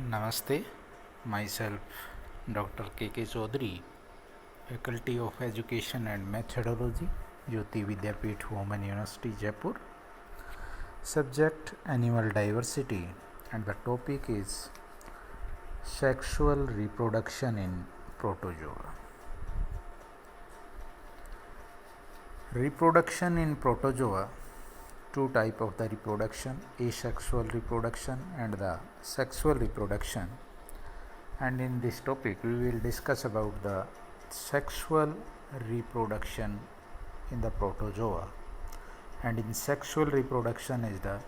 Namaste, myself Dr. K.K. Chaudhary, Faculty of Education and Methodology, Jyoti Vidyapeeth Women University, Jaipur. Subject Animal Diversity, and the topic is Sexual Reproduction in Protozoa. Reproduction in Protozoa, two types of the reproduction, asexual reproduction and the sexual reproduction. And in this topic we will discuss about the sexual reproduction in the protozoa. And in sexual reproduction is the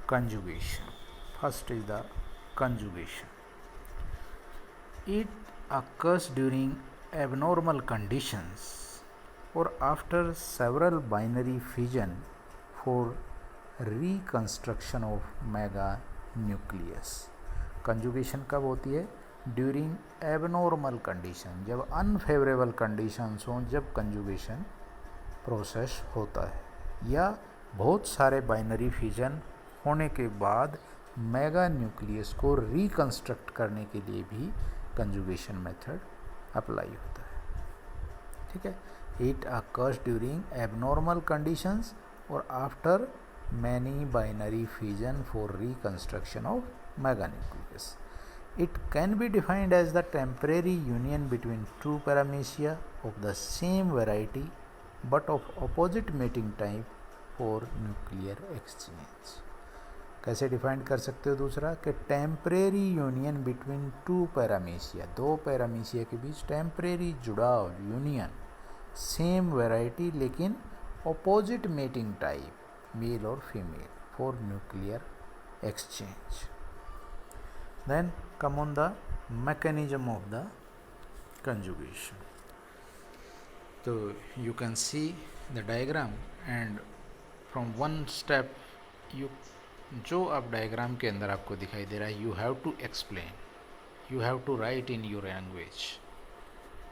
conjugation. First is the conjugation. It occurs during abnormal conditions or after several binary fission for reconstruction of meganucleus. Conjugation कब होती है? During abnormal condition, जब unfavourable conditions हों, जब conjugation process होता है, या बहुत सारे बाइनरी फिजन होने के बाद मेगा न्यूक्लियस को रिकंस्ट्रक्ट करने के लिए भी कंजुगेशन मेथड अप्लाई होता है. ठीक है. It occurs during abnormal conditions और after many binary fission for reconstruction of meganucleus. It can be defined as the temporary union between two paramecia of the same variety but of opposite mating type for nuclear exchange. कैसे define कर सकते हो? दूसरा कि temporary union between two पैरामीशिया, दो पैरामीशिया के बीच temporary जुड़ाव, union, same variety लेकिन opposite mating type, male or female, for nuclear exchange. Then come on the mechanism of the conjugation. So you can see the diagram, and from one step you जो अब diagram के अंदर आपको दिखाई दे रहा है, you have to explain, you have to write in your language.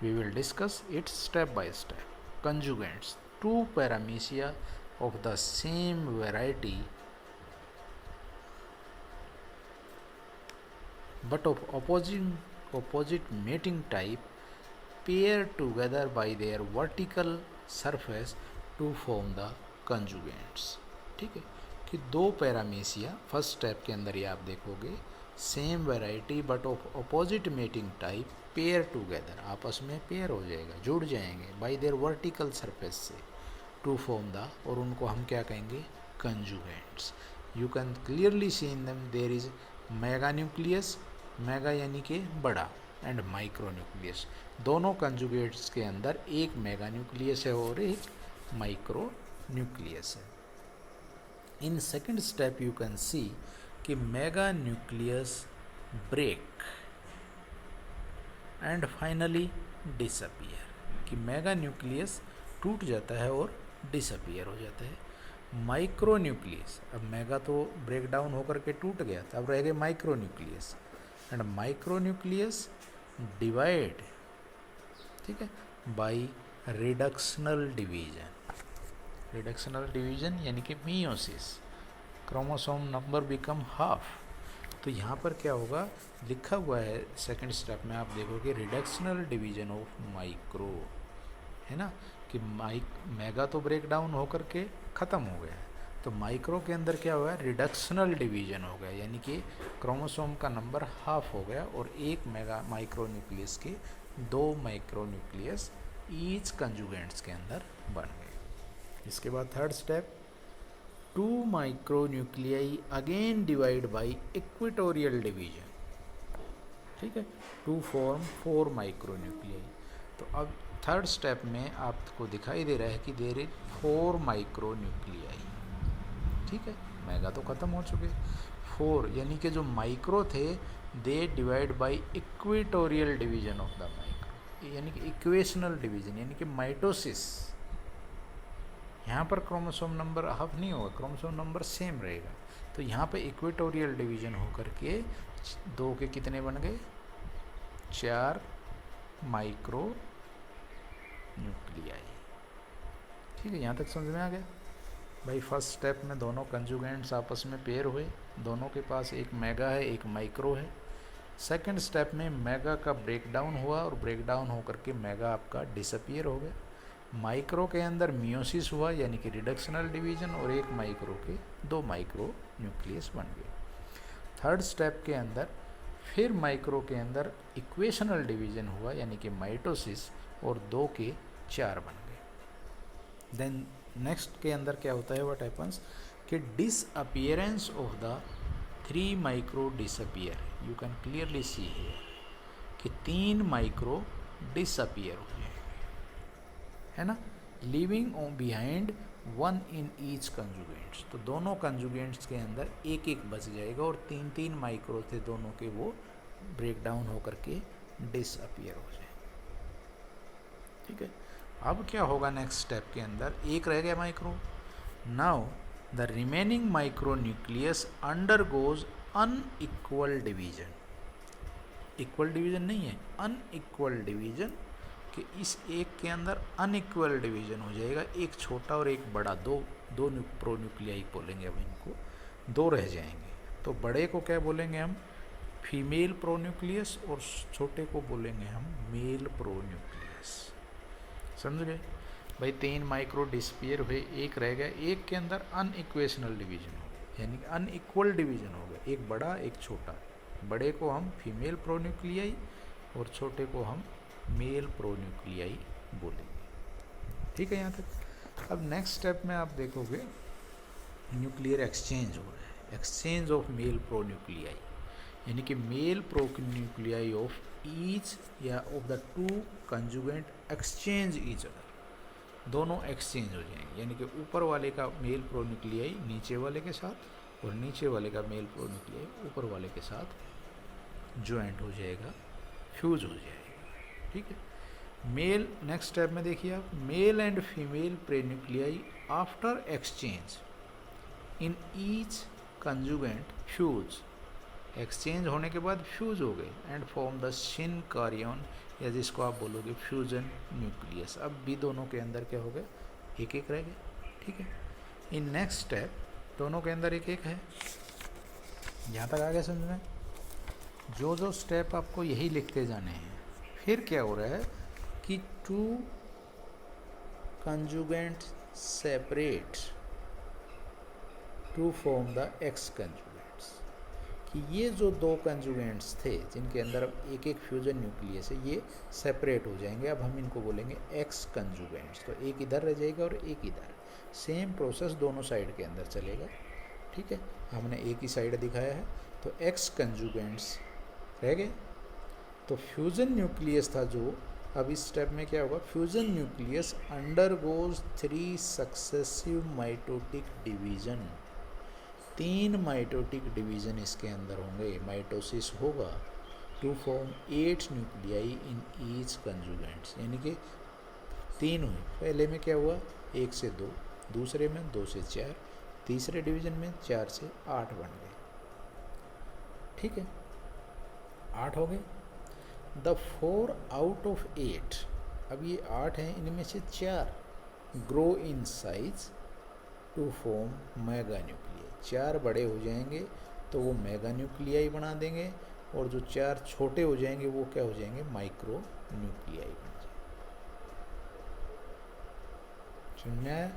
We will discuss it step by step. Conjugates, two paramecia of the same variety but of opposite mating type pair together by their vertical surface to form the conjugates. ठीक है कि दो पैरामीशिया, first step के अंदर ही आप देखोगे, same variety but of opposite mating type pair together, आपस में पेयर हो जाएगा, जुड़ जाएंगे, बाय देयर वर्टिकल सरफेस से, टू फॉर्म द, और उनको हम क्या कहेंगे? Conjugants. You can clearly see in them there is mega nucleus, mega यानी कि बड़ा, एंड माइक्रो न्यूक्लियस. दोनों कंजुगेट्स के अंदर एक मेगा न्यूक्लियस है और एक माइक्रो न्यूक्लियस है. In second step you can see कि mega nucleus break and finally disappear, कि मेगा न्यूक्लियस टूट जाता है और डिसअपियर हो जाता है. माइक्रो न्यूक्लियस, अब मेगा तो ब्रेक डाउन होकर के टूट गया था, अब रह गए micro nucleus, and micro nucleus divide, ठीक है, by reductional division. Reductional division यानी कि meiosis, chromosome number become half. तो यहाँ पर क्या होगा, लिखा हुआ है सेकंड स्टेप में, आप देखोगे रिडक्शनल डिवीजन ऑफ माइक्रो, है ना, कि मेगा तो ब्रेक डाउन होकर के ख़त्म हो गया, तो माइक्रो के अंदर क्या हुआ, रिडक्शनल डिवीजन हो गया, यानी कि क्रोमोसोम का नंबर हाफ हो गया और एक मेगा माइक्रो न्यूक्लियस के दो माइक्रो न्यूक्लियस ईच कंजुगेंट्स के अंदर बन गए. इसके बाद third step, two micro nuclei again divide by equatorial division. ठीक है, to form four micro nuclei. तो अब थर्ड स्टेप में आपको दिखाई दे रहा है कि there is four micro nuclei. ठीक है, मेगा तो ख़त्म हो चुके, फोर यानी कि जो माइक्रो थे they divide by equatorial division of the micro, यानी कि इक्वेशनल डिवीजन यानी कि माइटोसिस. यहाँ पर क्रोमोसोम नंबर हाफ नहीं होगा, क्रोमोसोम नंबर सेम रहेगा. तो यहाँ पे इक्वेटोरियल डिवीजन होकर के दो के कितने बन गए? चार माइक्रो न्यूक्लियाई. ठीक है, यहाँ तक समझ में आ गया भाई. फर्स्ट स्टेप में दोनों कंजुगेंट्स आपस में पेयर हुए, दोनों के पास एक मेगा है एक माइक्रो है. सेकंड स्टेप में मेगा का ब्रेक डाउन हुआ और ब्रेक डाउन होकर के मेगा आपका डिसअपियर हो गया। माइक्रो के अंदर मियोसिस हुआ यानी कि रिडक्शनल डिवीजन, और एक माइक्रो के 2 माइक्रो न्यूक्लियस बन गए। थर्ड स्टेप के अंदर फिर माइक्रो के अंदर इक्वेशनल डिवीजन हुआ यानी कि माइटोसिस, और 2 के 4 बन गए। देन नेक्स्ट के अंदर क्या होता है, व्हाट हैपन्स कि disappearance of the 3 micro disappear. You can clearly see here कि 3 माइक्रो डिसअपियर हो जाएंगे, है ना, लीविंग बिहाइंड 1 इन ईच कंजुगेंट्स। तो दोनों कंजुगेंट्स के अंदर एक एक बच जाएगा, और 3 माइक्रो थे दोनों के, वो ब्रेक डाउन होकर के डिसअपियर हो जाएंगे। ठीक है, अब क्या होगा नेक्स्ट स्टेप के अंदर, एक रह गया micro. Now the remaining micro nucleus undergoes unequal division. Equal division नहीं है, अनइक्वल डिवीजन, कि इस एक के अंदर अनइक्वल डिवीजन हो जाएगा, एक छोटा और एक बड़ा, दो प्रो न्यूक्लियाई बोलेंगे अब इनको, 2 रह जाएंगे। तो बड़े को क्या बोलेंगे हम, फीमेल प्रो न्यूक्लियस, और छोटे को बोलेंगे हम मेल प्रो न्यूक्लियस। समझ गए भाई, 3 माइक्रो डिसअपियर हुए, एक रह गया, एक के अंदर अनइक्वेशनल डिवीजन हो गया यानी कि अनइक्वल डिवीजन हो गया, एक बड़ा एक छोटा। बड़े को हम फीमेल प्रो न्यूक्लियाई और छोटे को हम मेल प्रो न्यूक्लियाई बोलेंगे। ठीक है यहाँ तक। अब नेक्स्ट स्टेप में आप देखोगे न्यूक्लियर एक्सचेंज हो रहा है, exchange of male pro nuclei, यानी कि male pro nuclei of each या of the 2 conjugant exchange each other. दोनों एक्सचेंज हो जाएंगे, यानी कि ऊपर वाले का मेल प्रो न्यूक्लियाई नीचे वाले के साथ, और नीचे वाले का मेल प्रो न्यूक्लियाई ऊपर वाले के साथ ज्वाइंट हो जाएगा, फ्यूज हो जाएगा। ठीक है, मेल नेक्स्ट स्टेप में देखिए आप, male and female pronuclei after exchange in each conjugant fuse. Exchange होने के बाद फ्यूज हो गए and form the synkaryon, या जिसको आप बोलोगे फ्यूजन न्यूक्लियस। अब भी दोनों के अंदर क्या हो गया, एक एक रह गया। ठीक है, इन नेक्स्ट स्टेप दोनों के अंदर एक एक है। यहाँ तक आ गया समझ में। जो स्टेप आपको यही लिखते जाने हैं। फिर क्या हो रहा है कि 2 conjugant separate to form the ex conjugants, कि ये जो 2 कंजुगेंट्स थे जिनके अंदर अब एक एक फ्यूजन न्यूक्लियस है, ये सेपरेट हो जाएंगे। अब हम इनको बोलेंगे एक्स कंजुगेंट्स। तो एक इधर रह जाएगा और एक इधर, सेम प्रोसेस दोनों साइड के अंदर चलेगा। ठीक है, हमने एक ही साइड दिखाया है, तो एक्स कंजुगेंट्स रह गए। तो फ्यूजन न्यूक्लियस था जो, अब इस स्टेप में क्या होगा, fusion nucleus undergoes 3 successive mitotic division. 3 mitotic division इसके अंदर होंगे, माइटोसिस होगा, to form 8 nuclei in each conjugants, यानी कि 3 हुए। पहले में क्या हुआ, 1 से 2, दूसरे में 2 से 4, तीसरे डिवीजन में 4 से 8 बन गए। ठीक है, 8 हो गए। द 4 आउट ऑफ 8, अब ये 8 हैं, इनमें से 4 grow in size to form mega nuclei. 4 बड़े हो जाएंगे तो वो मेगा न्यूक्लियाई बना देंगे, और जो 4 छोटे हो जाएंगे वो क्या हो जाएंगे, माइक्रो न्यूक्लियाई बन जाएंगे। समझ आया।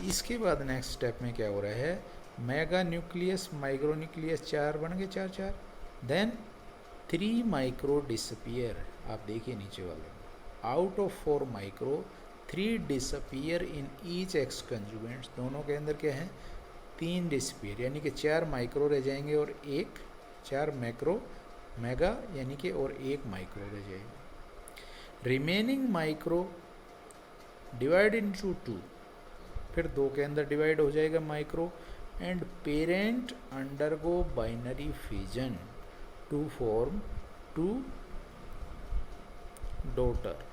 इसके बाद नेक्स्ट स्टेप में क्या हो रहा है, मेगा न्यूक्लियस माइक्रो न्यूक्लियस 4 बन गए, 4 4। Then 3 micro disappear. आप देखिए नीचे वाले, out of 4 micro 3 disappear in each ex conjugants. दोनों के अंदर क्या है, 3 डिसअपियर, यानी कि 4 माइक्रो रह जाएंगे और 4 मैक्रो मेगा यानी कि और 1 माइक्रो रह जाएगा। रिमेनिंग माइक्रो डिवाइड इनटू 2, फिर 2 के अंदर डिवाइड हो जाएगा micro, and parent undergo binary fission to form 2 daughter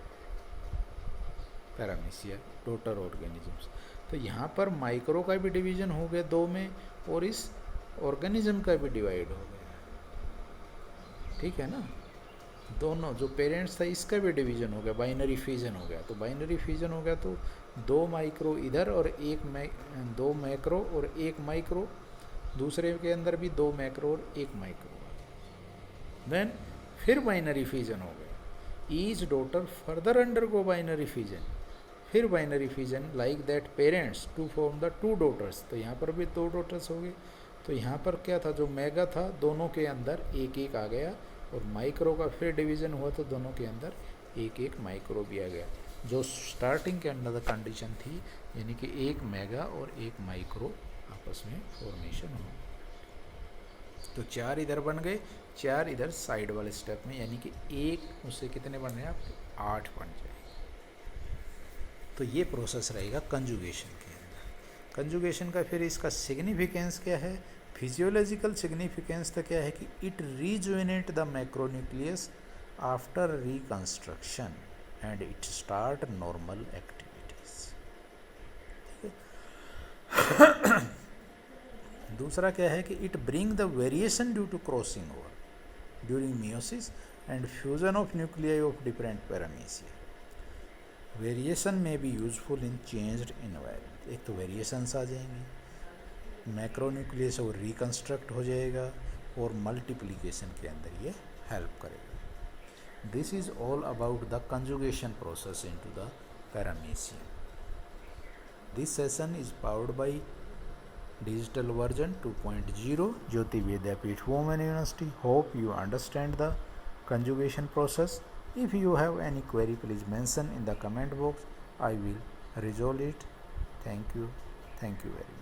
paramecia, daughter organisms. तो यहाँ पर माइक्रो का भी डिवीजन हो गया 2 में, और इस ऑर्गेनिज्म का भी डिवाइड हो गया। ठीक है ना, दोनों जो पेरेंट्स था इसका भी डिवीजन हो गया, बाइनरी फिजन हो गया। तो बाइनरी फिजन हो गया तो 2 माइक्रो इधर और 2 मैक्रो और 1 माइक्रो, दूसरे के अंदर भी 2 मैक्रो और 1 माइक्रो। देन फिर बाइनरी फिजन हो गया, each daughter further undergo binary fission, फिर binary fission like that parents to form the two daughters, तो यहाँ पर भी दो डॉटर्स हो गए। तो यहाँ पर क्या था, जो मेगा था दोनों के अंदर एक एक आ गया, और माइक्रो का फिर डिवीज़न हुआ तो दोनों के अंदर एक एक माइक्रो भी आ गया। जो स्टार्टिंग के अंदर कंडीशन थी, यानी कि एक मेगा और एक माइक्रो आपस में फॉर्मेशन हो, तो 4 इधर बन गए, 4 इधर साइड वाले स्टेप में, यानी कि एक उससे कितने बन रहे हैं आपके, 8 बन जाए। तो ये प्रोसेस रहेगा कंजुगेशन के अंदर। कंजुगेशन का फिर इसका सिग्निफिकेंस क्या है, फिजियोलॉजिकल सिग्निफिकेंस तो क्या है कि it rejuvenate the macronucleus after reconstruction and it start normal activities. दूसरा क्या है कि it bring the variation due to crossing over during meiosis and fusion of nuclei of different paramecia. Variation में भी यूजफुल इन चेंज्ड इन्वायरमेंट। एक तो variations आ जाएंगी, macronucleus और रिकंस्ट्रक्ट हो जाएगा, और मल्टीप्लिकेशन के अंदर ये हेल्प करेगा। This is all about the conjugation process into the paramecium. This session is powered by digital version 2.0 Jyoti Vidyapith Women University. Hope you understand the conjugation process. If you have any query, please mention in the comment box. I will resolve it. Thank you very much.